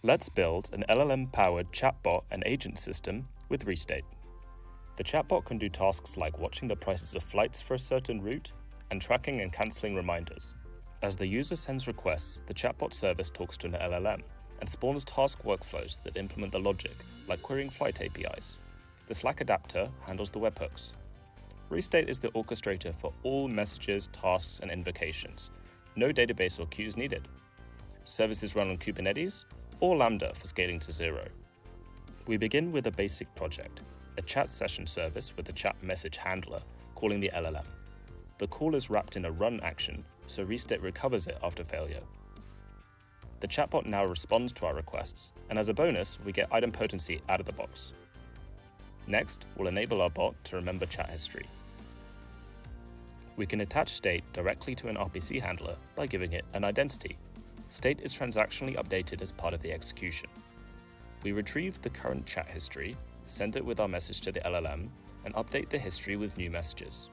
Let's build an LLM-powered chatbot and agent system with Restate. The chatbot can do tasks like watching the prices of flights for a certain route and tracking and cancelling reminders. As the user sends requests, the chatbot service talks to an LLM and spawns task workflows that implement the logic, like querying flight APIs. The Slack adapter handles the webhooks. Restate is the orchestrator for all messages, tasks, and invocations. No database or queues needed. Services run on Kubernetes or Lambda for scaling to 0. We begin with a basic project, a chat session service with a chat message handler calling the LLM. The call is wrapped in a run action, so Restate recovers it after failure. The chatbot now responds to our requests, and as a bonus, we get idempotency out of the box. Next, we'll enable our bot to remember chat history. We can attach state directly to an RPC handler by giving it an identity. State is transactionally updated as part of the execution. We retrieve the current chat history, send it with our message to the LLM, and update the history with new messages.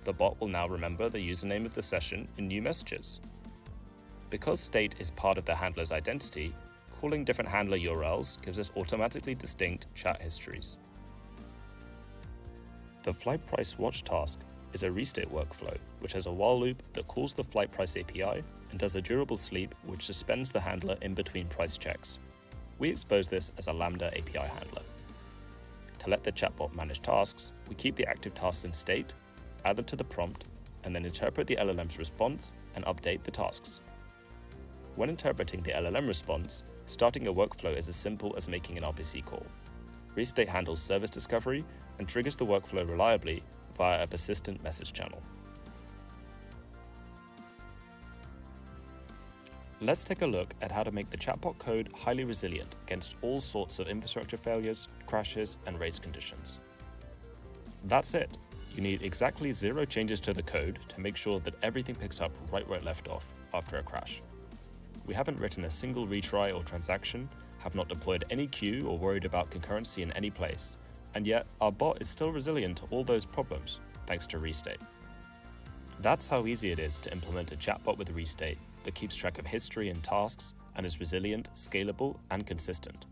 The bot will now remember the username of the session in new messages. Because state is part of the handler's identity, calling different handler URLs gives us automatically distinct chat histories. The flight price watch task is a Restate workflow, which has a while loop that calls the flight price API and does a durable sleep which suspends the handler in between price checks. We expose this as a Lambda API handler. To let the chatbot manage tasks, we keep the active tasks in state, add them to the prompt, and then interpret the LLM's response and update the tasks. When interpreting the LLM response, starting a workflow is as simple as making an RPC call. Restate handles service discovery and triggers the workflow reliably via a persistent message channel. Let's take a look at how to make the chatbot code highly resilient against all sorts of infrastructure failures, crashes, and race conditions. That's it. You need exactly 0 changes to the code to make sure that everything picks up right where it left off after a crash. We haven't written a single retry or transaction, have not deployed any queue or worried about concurrency in any place, and yet our bot is still resilient to all those problems, thanks to Restate. That's how easy it is to implement a chatbot with Restate that keeps track of history and tasks and is resilient, scalable, and consistent.